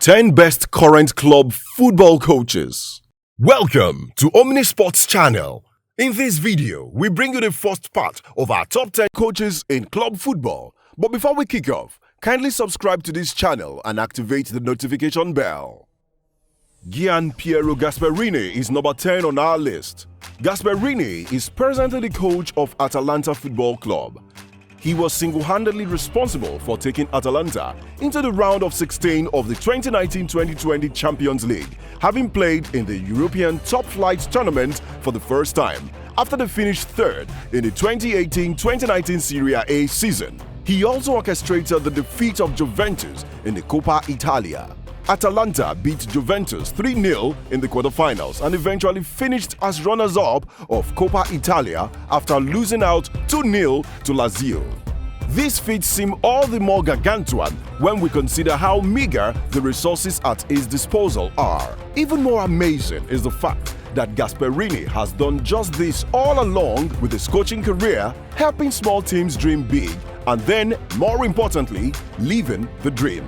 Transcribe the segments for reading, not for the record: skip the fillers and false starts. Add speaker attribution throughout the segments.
Speaker 1: 10 best current club football coaches. Welcome to Omni-Sports Channel. In this video, we bring you the first part of our top 10 coaches in club football. But before we kick off, kindly subscribe to this channel and activate the notification bell. Gian Piero Gasperini is number 10 on our list. Gasperini is presently the coach of Atalanta Football Club. He was single-handedly responsible for taking Atalanta into the round of 16 of the 2019-2020 Champions League, having played in the European top-flight tournament for the first time after they finished third in the 2018-2019 Serie A season. He also orchestrated the defeat of Juventus in the Coppa Italia. Atalanta beat Juventus 3-0 in the quarterfinals and eventually finished as runners-up of Coppa Italia after losing out 2-0 to Lazio. This feat seems all the more gargantuan when we consider how meager the resources at his disposal are. Even more amazing is the fact that Gasperini has done just this all along with his coaching career, helping small teams dream big and then, more importantly, living the dream.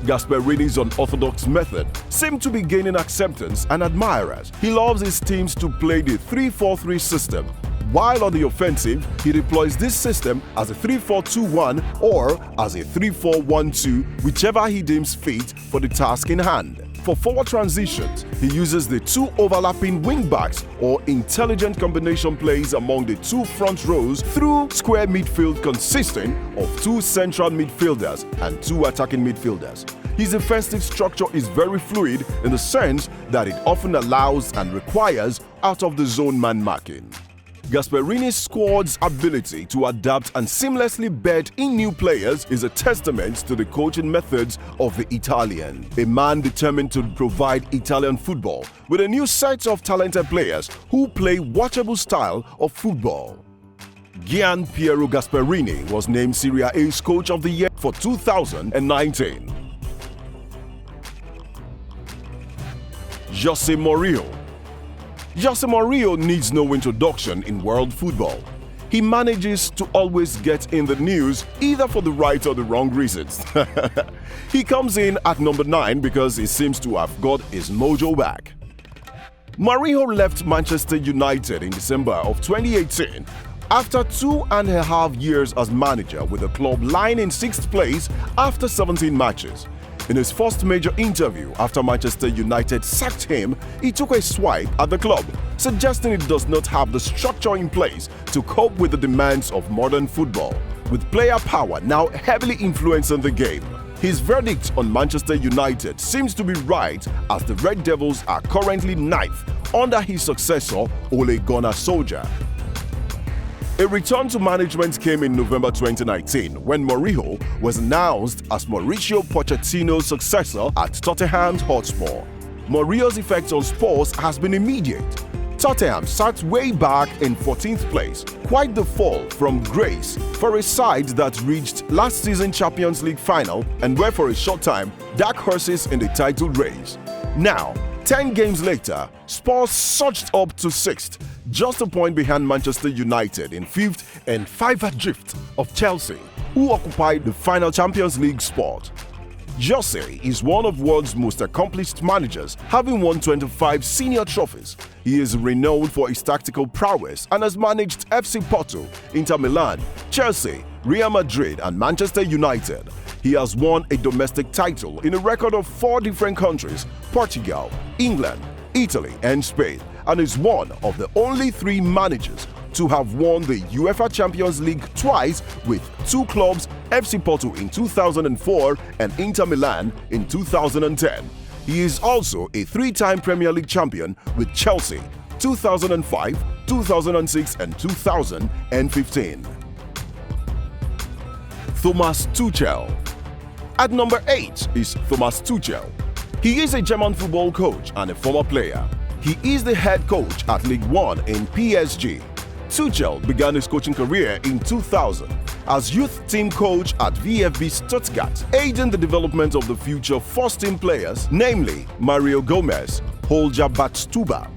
Speaker 1: Gasperini's unorthodox method seems to be gaining acceptance and admirers. He loves his teams to play the 3-4-3 system. While on the offensive, he deploys this system as a 3-4-2-1 or as a 3-4-1-2, whichever he deems fit for the task in hand. For forward transitions, he uses the two overlapping wing-backs or intelligent combination plays among the two front rows through square midfield consisting of two central midfielders and two attacking midfielders. His defensive structure is very fluid in the sense that it often allows and requires out-of-the-zone man marking. Gasperini's squad's ability to adapt and seamlessly bed in new players is a testament to the coaching methods of the Italian, a man determined to provide Italian football with a new set of talented players who play watchable style of football. Gian Piero Gasperini was named Serie A's Coach of the Year for 2019. Jose Mourinho. Jose Mourinho needs no introduction in world football. He manages to always get in the news either for the right or the wrong reasons. He comes in at number 9 because he seems to have got his mojo back. Mourinho left Manchester United in December of 2018 after 2.5 years as manager, with the club lying in 6th place after 17 matches. In his first major interview after Manchester United sacked him, he took a swipe at the club, suggesting it does not have the structure in place to cope with the demands of modern football, with player power now heavily influencing the game. His verdict on Manchester United seems to be right, as the Red Devils are currently 9th under his successor Ole Gunnar Solskjaer. A return to management came in November 2019 when Mourinho was announced as Mauricio Pochettino's successor at Tottenham Hotspur. Mourinho's effect on Spurs has been immediate. Tottenham sat way back in 14th place, quite the fall from grace for a side that reached last season's Champions League final and were for a short time dark horses in the title race. Now, 10 games later, Spurs surged up to 6th, just a point behind Manchester United in 5th and 5 adrift of Chelsea, who occupied the final Champions League spot. Jose is one of the world's most accomplished managers, having won 25 senior trophies. He is renowned for his tactical prowess and has managed FC Porto, Inter Milan, Chelsea, Real Madrid and Manchester United. He has won a domestic title in a record of 4 different countries: Portugal, England, Italy and Spain, and is one of the only 3 managers to have won the UEFA Champions League twice with 2 clubs, FC Porto in 2004 and Inter Milan in 2010. He is also a 3-time Premier League champion with Chelsea 2005, 2006 and 2015. Thomas Tuchel. At number 8 is Thomas Tuchel. He is a German football coach and a former player. He is the head coach at League One in PSG. Tuchel began his coaching career in 2000 as youth team coach at VfB Stuttgart, aiding the development of the future first-team players, namely Mario Gomez, Holger Badstuber.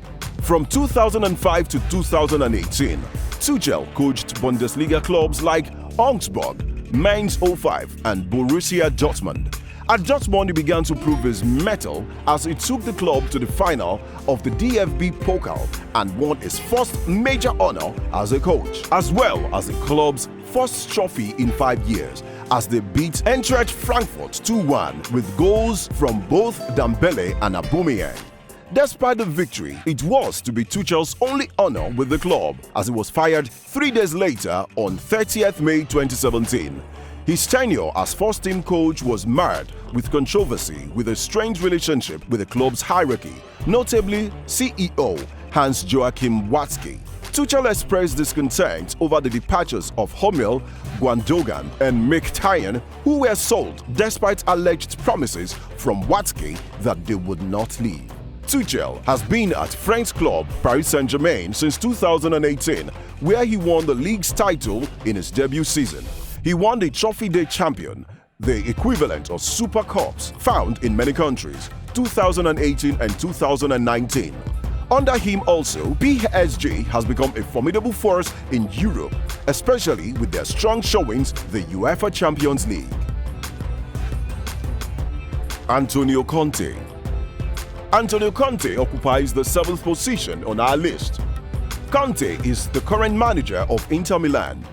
Speaker 1: From 2005 to 2018, Tuchel coached Bundesliga clubs like Augsburg, Mainz 05 and Borussia Dortmund. At Dortmund, he began to prove his mettle as he took the club to the final of the DFB Pokal and won his first major honor as a coach, as well as the club's first trophy in 5 years, as they beat Eintracht Frankfurt 2-1 with goals from both Dembele and Aubameyang. Despite the victory, it was to be Tuchel's only honor with the club, as he was fired 3 days later on 30th May 2017. His tenure as first-team coach was marred with controversy with a strained relationship with the club's hierarchy, notably CEO Hans-Joachim Watzke. Tuchel expressed discontent over the departures of Hummel, Gundogan and Mkhitaryan, who were sold despite alleged promises from Watzke that they would not leave. Tuchel has been at French club Paris Saint-Germain since 2018, where he won the league's title in his debut season. He won the Trophy Day Champion, the equivalent of Super Cups found in many countries, 2018 and 2019. Under him also, PSG has become a formidable force in Europe, especially with their strong showings the UEFA Champions League. Antonio Conte. Antonio Conte occupies the 7th position on our list. Conte is the current manager of Inter Milan.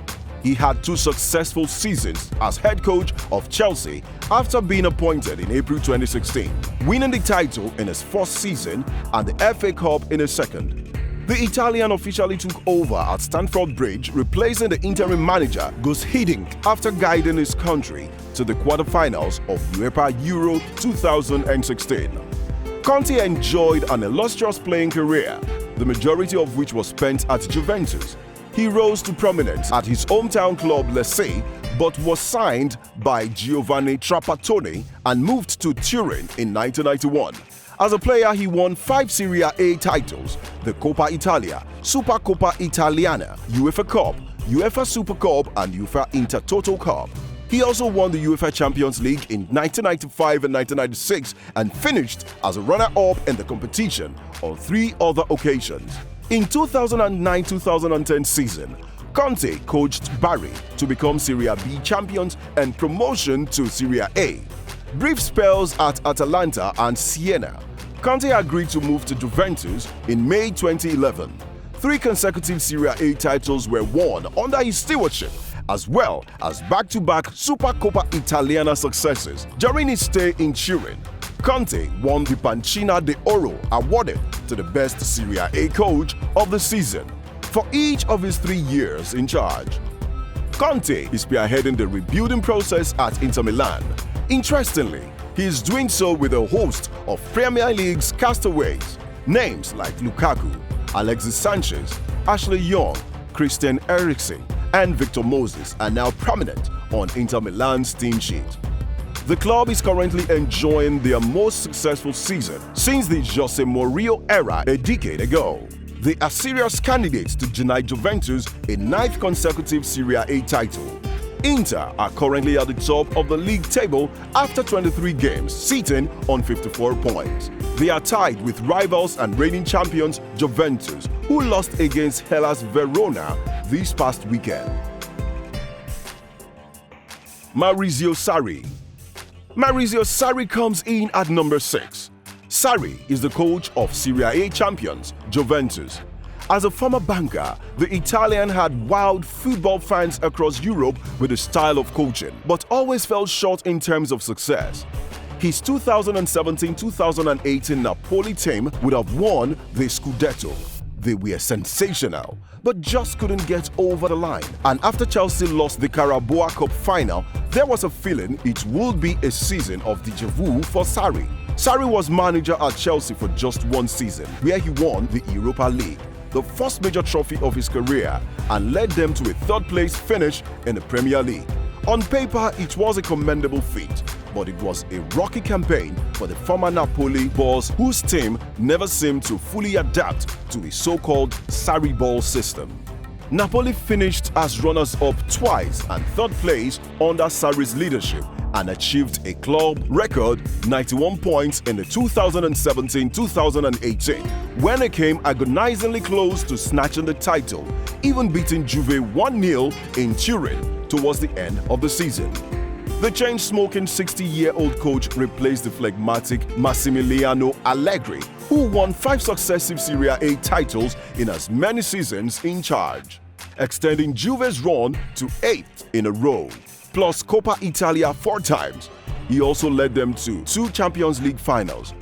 Speaker 1: He had 2 successful seasons as head coach of Chelsea after being appointed in April 2016, winning the title in his first season and the FA Cup in his second. The Italian officially took over at Stamford Bridge, replacing the interim manager Gus Hiddink after guiding his country to the quarterfinals of UEFA Euro 2016. Conte enjoyed an illustrious playing career, the majority of which was spent at Juventus. He rose to prominence at his hometown club Lecce, but was signed by Giovanni Trapattoni and moved to Turin in 1991. As a player, he won 5 Serie A titles, the Coppa Italia, Supercoppa Italiana, UEFA Cup, UEFA Super Cup and UEFA Intertoto Cup. He also won the UEFA Champions League in 1995 and 1996 and finished as a runner-up in the competition on 3 other occasions. In 2009-2010 season, Conte coached Bari to become Serie B champions and promotion to Serie A. Brief spells at Atalanta and Siena. Conte agreed to move to Juventus in May 2011. 3 consecutive Serie A titles were won under his stewardship, as well as back-to-back Supercoppa Italiana successes. During his stay in Turin, Conte won the Pancina d'Oro awarded to the best Serie A coach of the season for each of his 3 years in charge. Conte is spearheading the rebuilding process at Inter Milan. Interestingly, he is doing so with a host of Premier League's castaways. Names like Lukaku, Alexis Sanchez, Ashley Young, Christian Eriksen, and Victor Moses are now prominent on Inter Milan's team sheet. The club is currently enjoying their most successful season since the Jose Mourinho era a decade ago. They are serious candidates to deny Juventus a 9th consecutive Serie A title. Inter are currently at the top of the league table after 23 games, sitting on 54 points. They are tied with rivals and reigning champions Juventus, who lost against Hellas Verona this past weekend. Maurizio Sarri. Maurizio Sarri comes in at number 6. Sarri is the coach of Serie A champions Juventus. As a former banker, the Italian had wowed football fans across Europe with his style of coaching, but always fell short in terms of success. His 2017-2018 Napoli team would have won the Scudetto. They were sensational, but just couldn't get over the line. And after Chelsea lost the Carabao Cup final, there was a feeling it would be a season of déjà vu for Sarri. Sarri was manager at Chelsea for just 1 season, where he won the Europa League, the first major trophy of his career, and led them to a 3rd place finish in the Premier League. On paper, it was a commendable feat, but it was a rocky campaign for the former Napoli boss, whose team never seemed to fully adapt to the so-called Sarri ball system. Napoli finished as runners-up twice and 3rd place under Sarri's leadership and achieved a club record 91 points in the 2017-2018 when they came agonizingly close to snatching the title, even beating Juve 1-0 in Turin towards the end of the season. The chain-smoking 60-year-old coach replaced the phlegmatic Massimiliano Allegri, who won 5 successive Serie A titles in as many seasons in charge, extending Juve's run to 8th in a row, plus Coppa Italia 4 times. He also led them to 2 Champions League finals.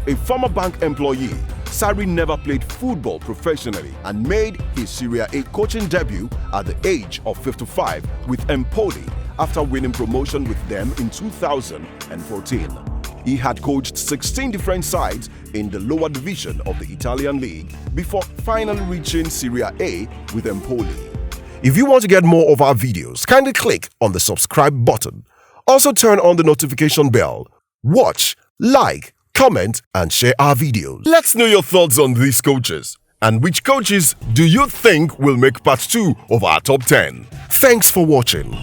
Speaker 1: A former bank employee, Sarri never played football professionally and made his Serie A coaching debut at the age of 55 with Empoli after winning promotion with them in 2014. He had coached 16 different sides in the lower division of the Italian league before finally reaching Serie A with Empoli. If you want to get more of our videos, kindly click on the subscribe button. Also turn on the notification bell. Watch, like, comment and share our videos. Let's know your thoughts on these coaches. And which coaches do you think will make part 2 of our top 10? Thanks for watching.